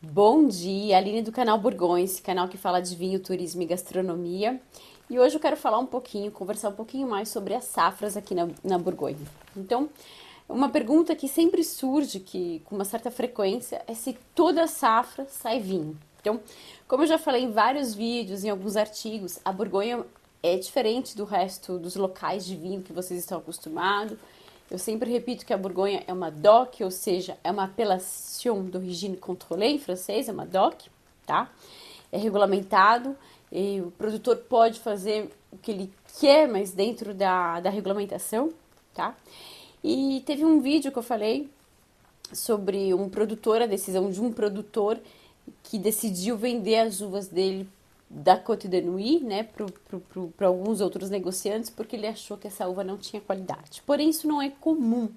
Bom dia, Aline do canal Borgonha, esse canal que fala de vinho, turismo e gastronomia. E hoje eu quero falar um pouquinho, conversar um pouquinho mais sobre as safras aqui na Borgonha. Então, uma pergunta que sempre surge, que com uma certa frequência, é se toda safra sai vinho. Então, como eu já falei em vários vídeos, em alguns artigos, a Borgonha é diferente do resto dos locais de vinho que vocês estão acostumados. Eu sempre repito que a Borgonha é uma DOC, ou seja, é uma appellation d'origine contrôlée em francês, é uma DOC, tá? É regulamentado e o produtor pode fazer o que ele quer, mas dentro da regulamentação, tá? E teve um vídeo que eu falei sobre um produtor, a decisão de um produtor que decidiu vender as uvas dele da Côte de Nuits, né, para alguns outros negociantes, porque ele achou que essa uva não tinha qualidade. Porém, isso não é comum,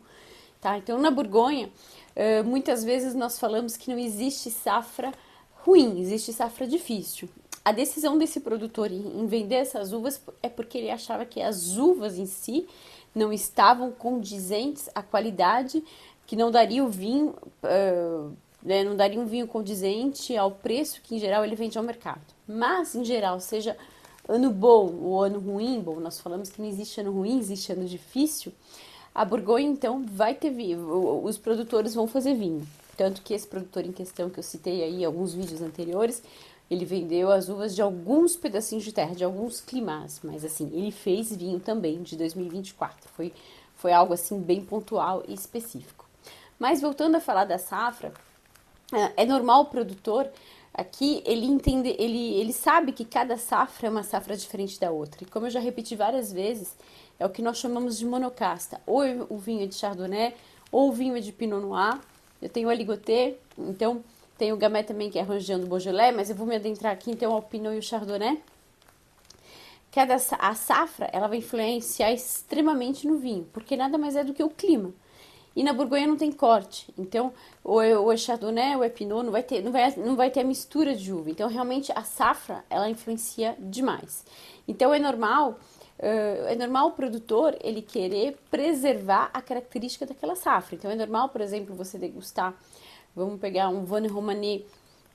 tá? Então, na Borgonha, muitas vezes nós falamos que não existe safra ruim, existe safra difícil. A decisão desse produtor em vender essas uvas é porque ele achava que as uvas em si não estavam condizentes à qualidade, que não daria o vinho, né, não daria um vinho condizente ao preço que em geral ele vende ao mercado. Mas, em geral, seja ano bom ou ano ruim, bom, nós falamos que não existe ano ruim, existe ano difícil, a Borgonha, então, vai ter vinho, os produtores vão fazer vinho. Tanto que esse produtor em questão que eu citei aí em alguns vídeos anteriores, ele vendeu as uvas de alguns pedacinhos de terra, de alguns climas, mas assim, ele fez vinho também de 2024. Foi algo assim bem pontual e específico. Mas voltando a falar da safra, é normal o produtor aqui ele entende, ele sabe que cada safra é uma safra diferente da outra. E como eu já repeti várias vezes, é o que nós chamamos de monocasta. Ou o vinho é de Chardonnay, ou o vinho é de Pinot Noir. Eu tenho o Aligoté, então tem o Gamay também que é Rangin do Beaujolais, mas eu vou me adentrar aqui então ao Pinot e o Chardonnay. A safra ela vai influenciar extremamente no vinho, porque nada mais é do que o clima. E na Borgonha não tem corte. Então, ou é Chardonnay ou é Pinot, não vai ter a mistura de uva. Então, realmente, a safra, ela influencia demais. Então, é normal o produtor, ele querer preservar a característica daquela safra. Então, é normal, por exemplo, você degustar, vamos pegar um Vosne Romanée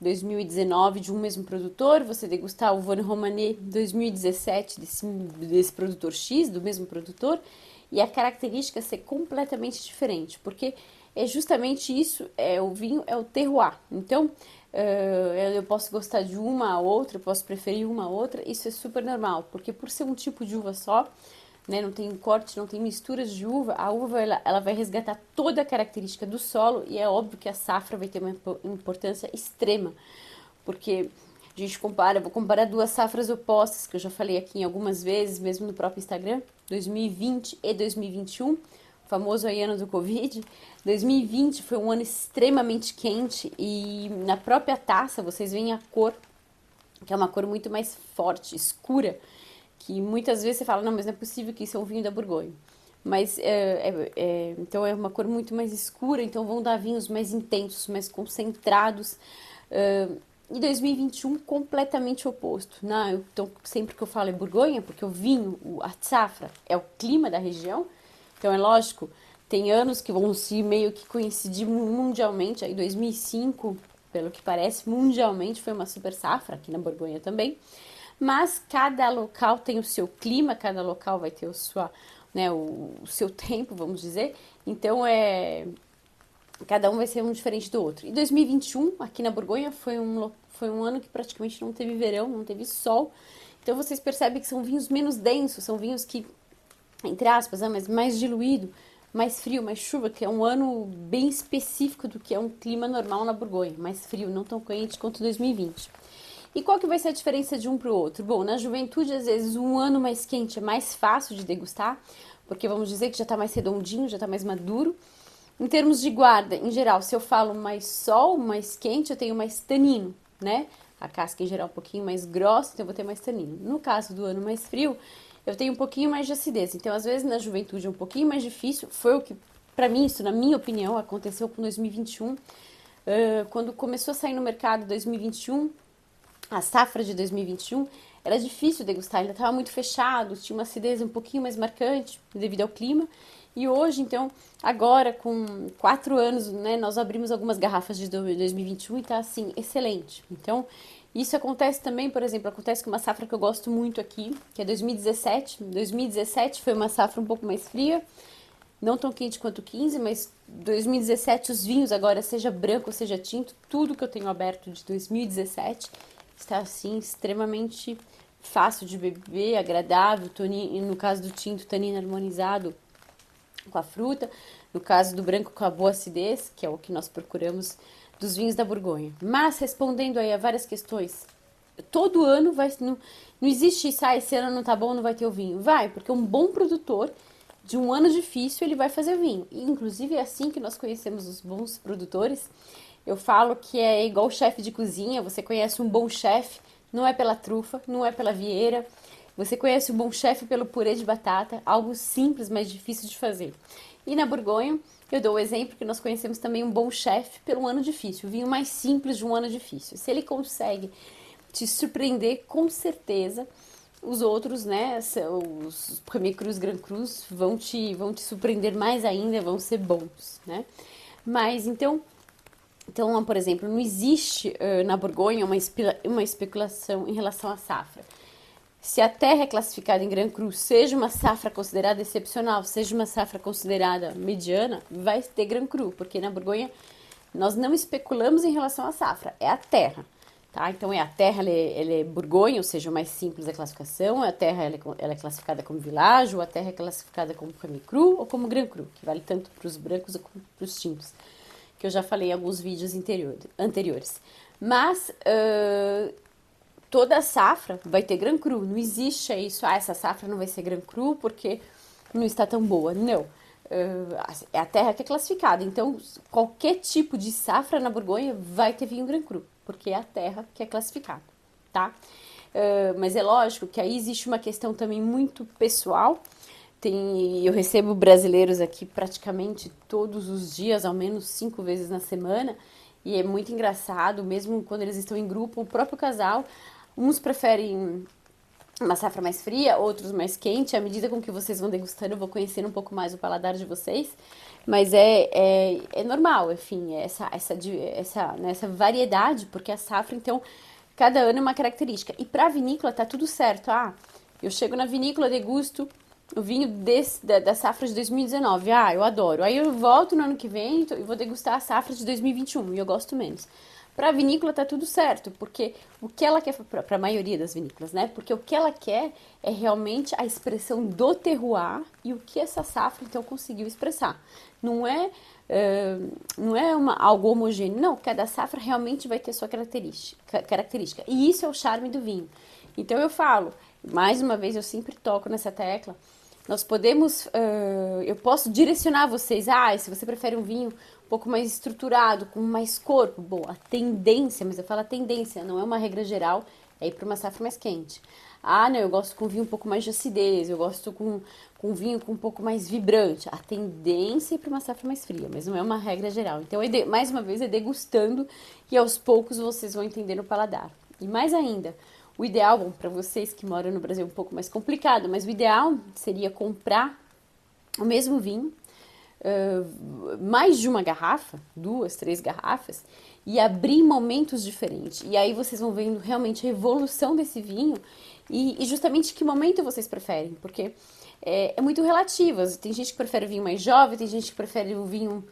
2019 de um mesmo produtor, você degustar o Vosne Romanée 2017 desse produtor X, do mesmo produtor, e a característica ser completamente diferente, porque é justamente isso, o vinho é o terroir. Então, eu posso gostar de uma a outra, eu posso preferir uma a outra, isso é super normal, porque por ser um tipo de uva só, né, não tem corte, não tem misturas de uva, a uva ela vai resgatar toda a característica do solo e é óbvio que a safra vai ter uma importância extrema, porque a gente vou comparar duas safras opostas, que eu já falei aqui algumas vezes, mesmo no próprio Instagram, 2020 e 2021, o famoso aí ano do Covid. 2020 foi um ano extremamente quente e na própria taça vocês veem a cor, que é uma cor muito mais forte, escura, que muitas vezes você fala, não, mas não é possível que isso é um vinho da Borgonha. Mas então é uma cor muito mais escura, então vão dar vinhos mais intensos, mais concentrados. E 2021 completamente oposto. Não, então, sempre que eu falo é Borgonha, porque o vinho, a safra, é o clima da região. Então é lógico, tem anos que vão se meio que coincidir mundialmente. Aí 2005, pelo que parece, mundialmente foi uma super safra, aqui na Borgonha também. Mas cada local tem o seu clima, cada local vai ter o seu tempo, vamos dizer. Então cada um vai ser um diferente do outro. E 2021, aqui na Borgonha, foi um ano que praticamente não teve verão, não teve sol. Então vocês percebem que são vinhos menos densos, são vinhos que, entre aspas, mas mais diluído, mais frio, mais chuva, que é um ano bem específico do que é um clima normal na Borgonha. Mais frio, não tão quente quanto 2020. E qual que vai ser a diferença de um para o outro? Bom, na juventude, às vezes, um ano mais quente é mais fácil de degustar, porque vamos dizer que já está mais redondinho, já está mais maduro. Em termos de guarda, em geral, se eu falo mais sol, mais quente, eu tenho mais tanino, né? A casca, em geral, é um pouquinho mais grossa, então eu vou ter mais tanino. No caso do ano mais frio, eu tenho um pouquinho mais de acidez. Então, às vezes, na juventude é um pouquinho mais difícil. Foi o que, para mim, isso, na minha opinião, aconteceu com 2021. Quando começou a sair no mercado 2021, a safra de 2021, era difícil degustar, ainda estava muito fechado, tinha uma acidez um pouquinho mais marcante devido ao clima. E hoje, então, agora com 4 anos, né, nós abrimos algumas garrafas de 2021 e tá assim, excelente. Então, isso acontece também, por exemplo, acontece com uma safra que eu gosto muito aqui, que é 2017. 2017 foi uma safra um pouco mais fria, não tão quente quanto 15, mas 2017 os vinhos agora, seja branco, seja tinto, tudo que eu tenho aberto de 2017 está assim extremamente fácil de beber, agradável, no caso do tinto, tanino harmonizado com a fruta, no caso do branco com a boa acidez, que é o que nós procuramos dos vinhos da Borgonha. Mas respondendo aí a várias questões, todo ano não existe isso, esse ano não tá bom, não vai ter o vinho. Vai, porque um bom produtor de um ano difícil, ele vai fazer vinho. E, inclusive, é assim que nós conhecemos os bons produtores. Eu falo que é igual chefe de cozinha, você conhece um bom chefe, não é pela trufa, não é pela vieira, você conhece um bom chefe pelo purê de batata, algo simples, mas difícil de fazer. E na Borgonha, eu dou o exemplo que nós conhecemos também um bom chefe pelo ano difícil, o vinho mais simples de um ano difícil. Se ele consegue te surpreender, com certeza, os outros, né, os Premier Crus, Grand Crus, vão te surpreender mais ainda, vão ser bons, né? Mas então, por exemplo, não existe na Borgonha uma especulação em relação à safra. Se a terra é classificada em Grand Cru, seja uma safra considerada excepcional, seja uma safra considerada mediana, vai ter Grand Cru, porque na Borgonha nós não especulamos em relação à safra, é a terra. Tá? Então, a terra ela é Borgonha, ou seja, mais simples a classificação, a terra ela é classificada como Village, ou a terra é classificada como Premier Cru ou como Grand Cru, que vale tanto para os brancos como para os tintos, que eu já falei em alguns vídeos anteriores. Mas toda safra vai ter Grand Cru, não existe isso, essa safra não vai ser Grand Cru porque não está tão boa, não. É a terra que é classificada, então qualquer tipo de safra na Borgonha vai ter vinho Grand Cru, porque é a terra que é classificada, tá? Mas é lógico que aí existe uma questão também muito pessoal. Eu recebo brasileiros aqui praticamente todos os dias, ao menos 5 vezes na semana, e é muito engraçado, mesmo quando eles estão em grupo, o próprio casal, uns preferem uma safra mais fria, outros mais quente. À medida com que vocês vão degustando, eu vou conhecendo um pouco mais o paladar de vocês. Mas é normal, enfim, essa variedade, porque a safra, então, cada ano é uma característica. E para a vinícola tá tudo certo. Eu chego na vinícola, degusto o vinho da safra de 2019. Eu adoro. Aí eu volto no ano que vem e vou degustar a safra de 2021 e eu gosto menos. Para a vinícola tá tudo certo, porque o que ela quer, para a maioria das vinícolas, né? Porque o que ela quer é realmente a expressão do terroir e o que essa safra então conseguiu expressar. Não é, algo homogêneo, não. Cada safra realmente vai ter sua característica. E isso é o charme do vinho. Então eu falo, mais uma vez eu sempre toco nessa tecla. Nós podemos, eu posso direcionar vocês. Se você prefere um vinho um pouco mais estruturado, com mais corpo, bom, a tendência, mas eu falo a tendência, não é uma regra geral, é ir para uma safra mais quente. Não, eu gosto com vinho um pouco mais de acidez, eu gosto com vinho com um pouco mais vibrante. A tendência é ir para uma safra mais fria, mas não é uma regra geral. Então, mais uma vez, é degustando e aos poucos vocês vão entender o paladar. E mais ainda, o ideal, bom, para vocês que moram no Brasil é um pouco mais complicado, mas o ideal seria comprar o mesmo vinho, mais de uma garrafa, 2, 3 garrafas, e abrir em momentos diferentes. E aí vocês vão vendo realmente a evolução desse vinho e justamente que momento vocês preferem, porque é muito relativo. Tem gente que prefere vinho mais jovem, tem gente que prefere o vinho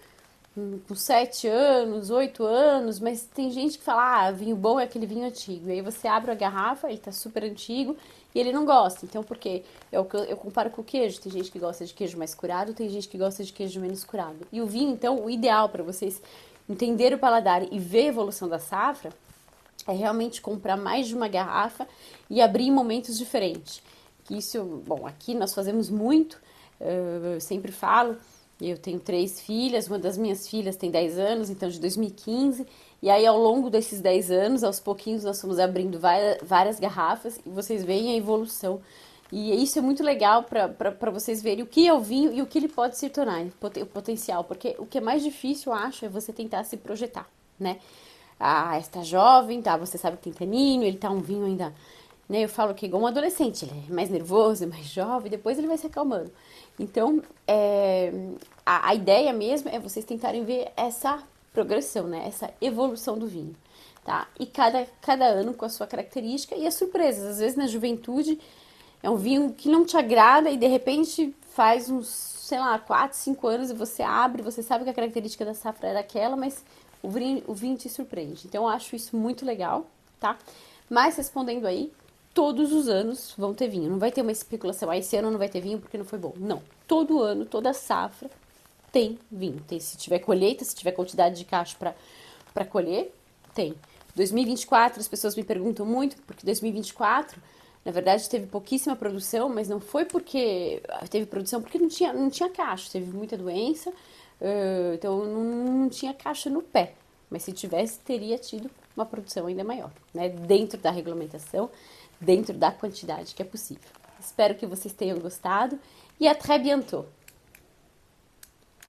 com 7 anos, 8 anos, mas tem gente que fala, vinho bom é aquele vinho antigo. E aí você abre a garrafa, ele tá super antigo e ele não gosta. Então, porque eu comparo com o queijo. Tem gente que gosta de queijo mais curado, tem gente que gosta de queijo menos curado. E o vinho, então, o ideal para vocês entenderem o paladar e ver a evolução da safra é realmente comprar mais de uma garrafa e abrir em momentos diferentes. Isso, bom, aqui nós fazemos muito, eu sempre falo. Eu tenho 3 filhas, uma das minhas filhas tem 10 anos, então de 2015. E aí, ao longo desses 10 anos, aos pouquinhos, nós fomos abrindo várias garrafas e vocês veem a evolução. E isso é muito legal para vocês verem o que é o vinho e o que ele pode se tornar, o potencial. Porque o que é mais difícil, eu acho, é você tentar se projetar, né? Está jovem, tá? Você sabe que tem tanino, ele tá um vinho ainda né? Eu falo que é igual um adolescente, ele é mais nervoso, é mais jovem, depois ele vai se acalmando. Então, a ideia mesmo é vocês tentarem ver essa progressão, né? Essa evolução do vinho, tá? E cada ano com a sua característica e as surpresas. Às vezes na juventude é um vinho que não te agrada e de repente faz uns, sei lá, 4, 5 anos e você abre, você sabe que a característica da safra era aquela, mas o vinho te surpreende. Então eu acho isso muito legal, tá? Mas respondendo aí, todos os anos vão ter vinho. Não vai ter uma especulação, esse ano não vai ter vinho porque não foi bom. Não. Todo ano, toda safra tem vinho. Tem, se tiver colheita, se tiver quantidade de cacho para colher, tem. 2024, as pessoas me perguntam muito, porque 2024, na verdade, teve pouquíssima produção, mas não foi porque teve produção, porque não tinha cacho, teve muita doença, então não tinha cacho no pé. Mas se tivesse, teria tido uma produção ainda maior, né? Dentro da regulamentação, dentro da quantidade que é possível. Espero que vocês tenham gostado e à très bientôt!